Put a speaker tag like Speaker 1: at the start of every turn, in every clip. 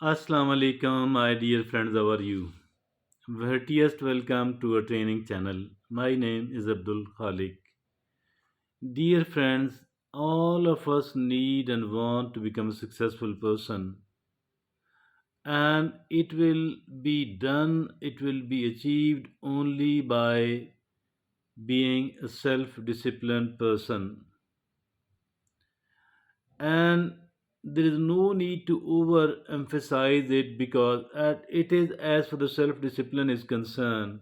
Speaker 1: Assalamu alaikum, my dear friends. How are you? Heartiest welcome to our training channel. My name is Abdul Khalik. Dear friends, all of us need and want to become a successful person, and it will be achieved only by being a self disciplined person. And there is no need to overemphasize it because it is as for the self discipline is concerned.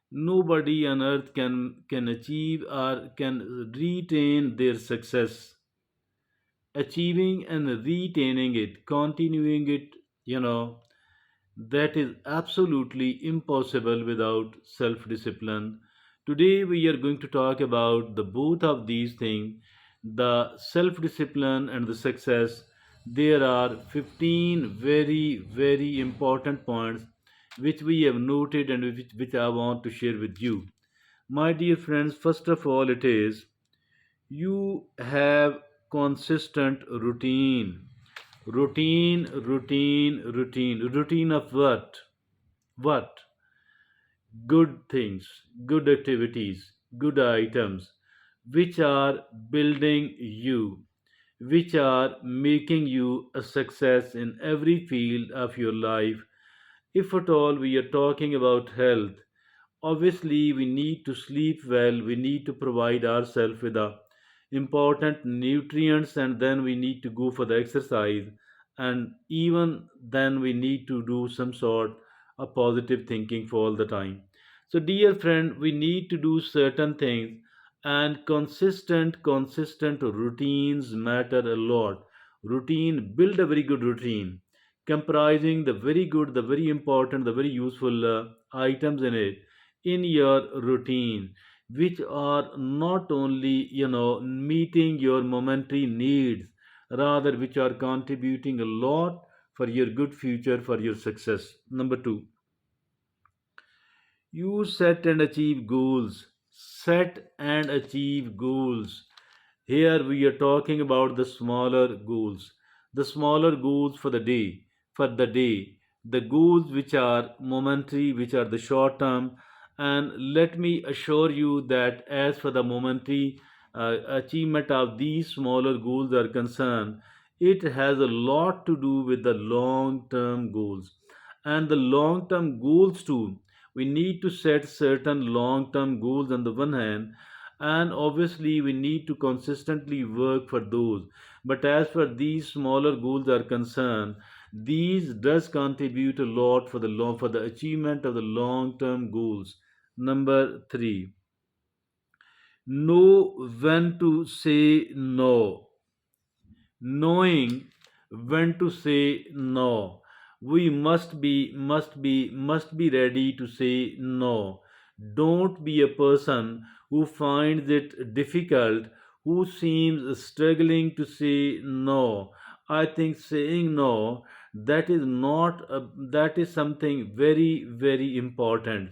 Speaker 1: Nobody on earth can achieve or can retain their success. Achieving and retaining it, continuing it, you know, that is absolutely impossible without self discipline. Today we are going to talk about the both of these things, the self discipline and the success. There are 15 very important points which we have noted and which I want to share with you. My dear friends, first of all, it is you have consistent routine. Routine of what? What? Good things, good activities, good items, which are building you, which are making you a success in every field of your life. If at all we are talking about health, obviously we need to sleep well, we need to provide ourselves with the important nutrients, and then we need to go for the exercise, and even then we need to do some sort of positive thinking for all the time. So dear friend, we need to do certain things, and consistent routines matter a lot. Routine, build a very good routine comprising the very good, the very important, the very useful items in it, in your routine, which are not only meeting your momentary needs, rather which are contributing a lot for your good future, for your success. Number 2, you set and achieve goals. Set and achieve goals. Here we are talking about the smaller goals. The smaller goals for the day, the goals which are momentary, which are the short term. And let me assure you that as for the momentary achievement of these smaller goals are concerned, it has a lot to do with the long term goals. And the long term goals too, we need to set certain long term goals on the one hand, and obviously we need to consistently work for those. But as for these smaller goals are concerned, these does contribute a lot for the achievement of the long term goals. Number 3, know when to say no. Knowing when to say no, we must be ready to say no. Don't be a person who finds it difficult, who seems struggling to say no. I think saying no, that is not a, that is something very important,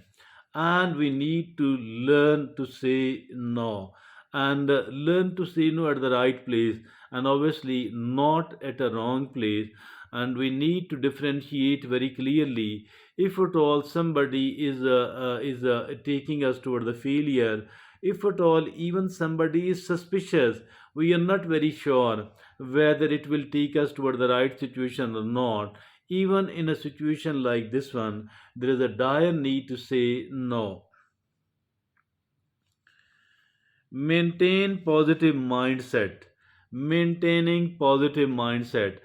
Speaker 1: and we need to learn to say no, and learn to say no at the right place, and obviously not at a wrong place. And we need to differentiate very clearly. If at all somebody is taking us toward the failure, if at all even somebody is suspicious, we are not very sure whether it will take us toward the right situation or not. Even in a situation like this one, there is a dire need to say no. Maintain positive mindset. Maintaining positive mindset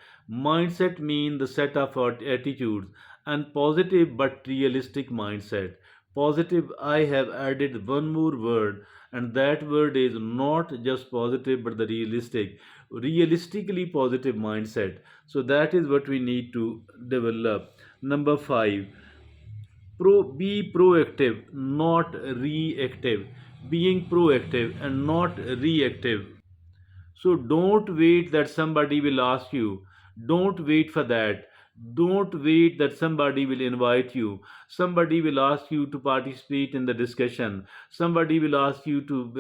Speaker 1: mean the set of attitudes, and positive but realistic mindset. Positive, I have added one more word, and that word is not just positive but the realistically positive mindset. So that is what we need to develop. Number 5, be proactive, not reactive. Being proactive and not reactive. So don't wait that somebody will ask you. Don't wait for that. Don't wait that somebody will invite you. Somebody will ask you to participate in the discussion. Somebody will ask you to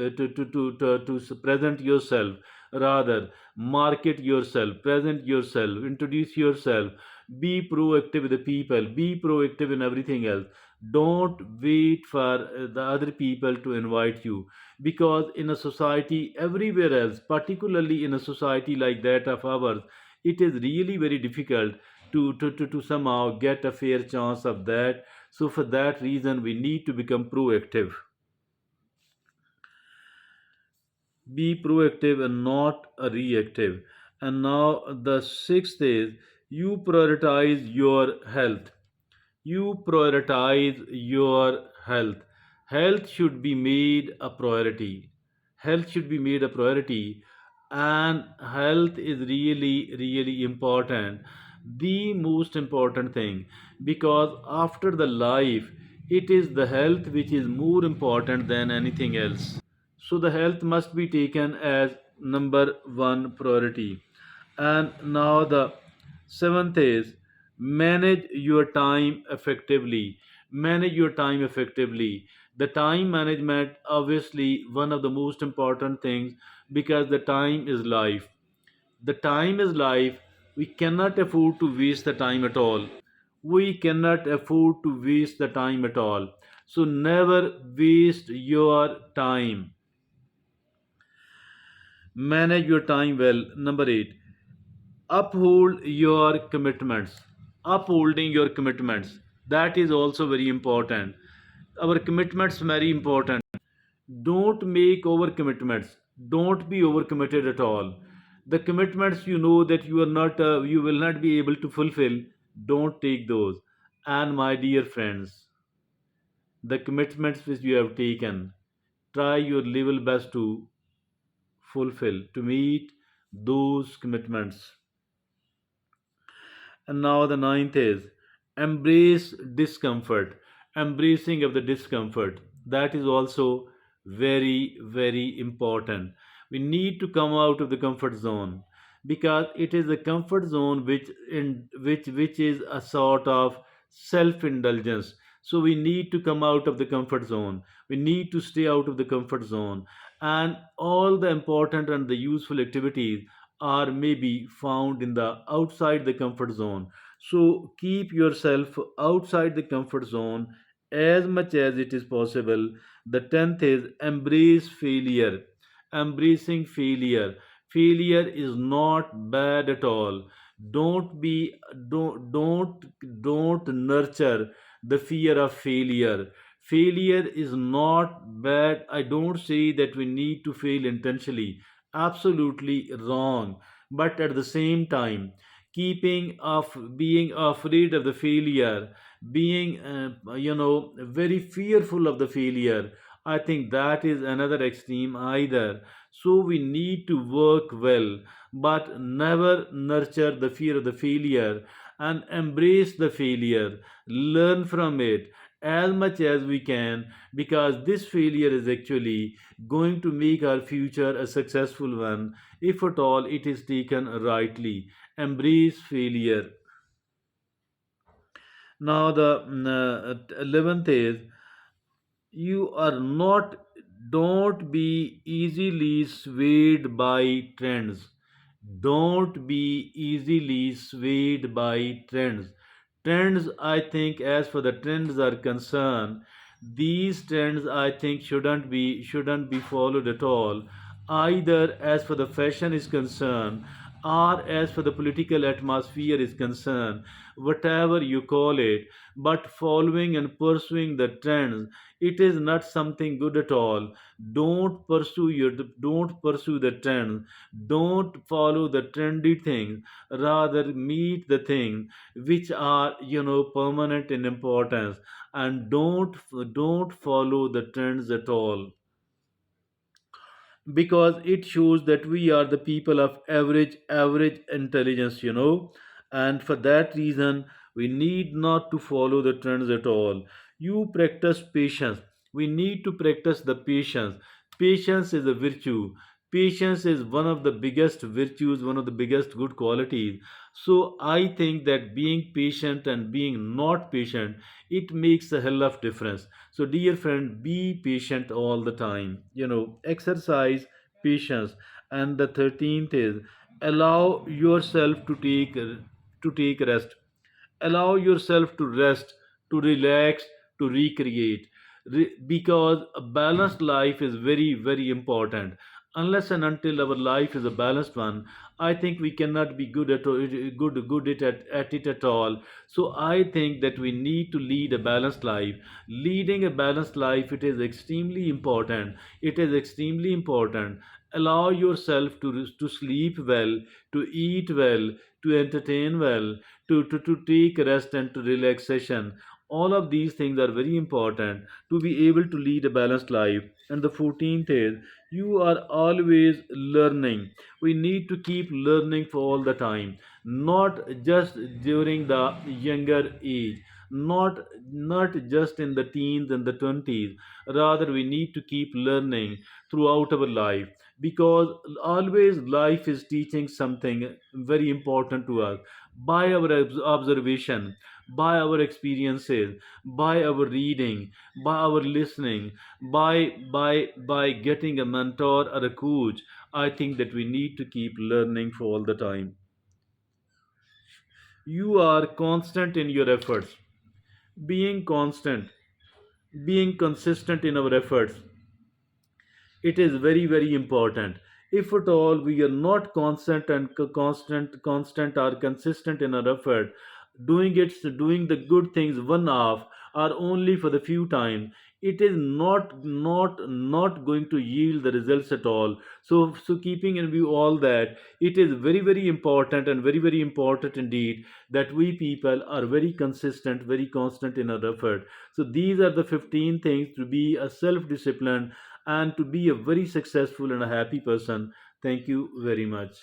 Speaker 1: present yourself. Rather, market yourself, present yourself, introduce yourself, be proactive with the people, be proactive in everything else. Don't wait for the other people to invite you, because in a society everywhere else, particularly in a society like that of ours, it is really very difficult to somehow get a fair chance of that. So for that reason we need to become proactive. Be proactive and not a reactive. And now the sixth is, you prioritize your health. You prioritize your health. Health should be made a priority. Health should be made a priority, and health is really, really important. The most important thing, because after the life, it is the health which is more important than anything else. So the health must be taken as number one priority. And now the seventh is, manage your time effectively. Manage your time effectively. The time management, obviously, one of the most important things, because the time is life. The time is life. We cannot afford to waste the time at all. We cannot afford to waste the time at all. So never waste your time. Manage your time well. Number 8, uphold your commitments. Upholding your commitments, that is also very important. Our commitments very important. Don't make over commitments. Don't be over committed at all. The commitments you know that you will not be able to fulfill, don't take those. And my dear friends, the commitments which you have taken, try your level best to fulfill, to meet those commitments. And now the ninth is, embrace discomfort. Embracing of the discomfort. That is also very, very important. We need to come out of the comfort zone, because it is the comfort zone which is a sort of self-indulgence. So we need to come out of the comfort zone. We need to stay out of the comfort zone. And all the important and the useful activities are maybe found in the outside the comfort zone. So keep yourself outside the comfort zone as much as it is possible. The 10th is, embrace failure. Embracing failure. Failure is not bad at all. Don't nurture the fear of failure. Failure is not bad. I don't say that we need to fail intentionally. Absolutely wrong. But at the same time, keeping of being afraid of the failure, being very fearful of the failure, I think that is another extreme either. So we need to work well, but never nurture the fear of the failure, and embrace the failure, learn from it as much as we can, because this failure is actually going to make our future a successful one if at all it is taken rightly. Embrace failure. Now the 11th is, you are not don't be easily swayed by trends. Don't be easily swayed by trends. I think, as for the trends are concerned, these trends, I think, shouldn't be followed at all, either as for the fashion is concerned, or as for the political atmosphere is concerned, whatever you call it. But following and pursuing the trends, it is not something good at all. Don't pursue the trends. Don't follow the trendy things. Rather, meet the things which are permanent in importance, and don't follow the trends at all, because it shows that we are the people of average intelligence. And for that reason we need not to follow the trends at all. You practice patience. We need to practice the patience. Patience is a virtue. Patience is one of the biggest virtues, one of the biggest good qualities. So I think that being patient and being not patient, it makes a hell of difference. So, dear friend, be patient all the time. Exercise patience. And the 13th is allow yourself to take rest. Allow yourself to rest, to relax, to recreate. Because a balanced life is very, very important. Unless and until our life is a balanced one, I think we cannot be good at it at all. So I think that we need to lead a balanced life. Leading a balanced life, it is extremely important. It is extremely important. Allow yourself to sleep well, to eat well, to entertain well, to take rest and to relaxation. All of these things are very important to be able to lead a balanced life. And the 14th is you are always learning. We need to keep learning for all the time, not just during the younger age, not just in the teens and the 20s. Rather, we need to keep learning throughout our life, because always life is teaching something very important to us by our observation, by our experiences, by our reading, by our listening, by getting a mentor or a coach. I think that we need to keep learning for all the time. You are constant in your efforts. Being constant, being consistent in our efforts, it is very, very important. If at all we are not constant or consistent in our effort, doing the good things one off or only for the few times, it is not going to yield the results at all. So keeping in view all that, it is very, very important and very, very important indeed that we people are very consistent, very constant in our effort. So these are the 15 things to be a self disciplined and to be a very successful and a happy person. Thank you very much.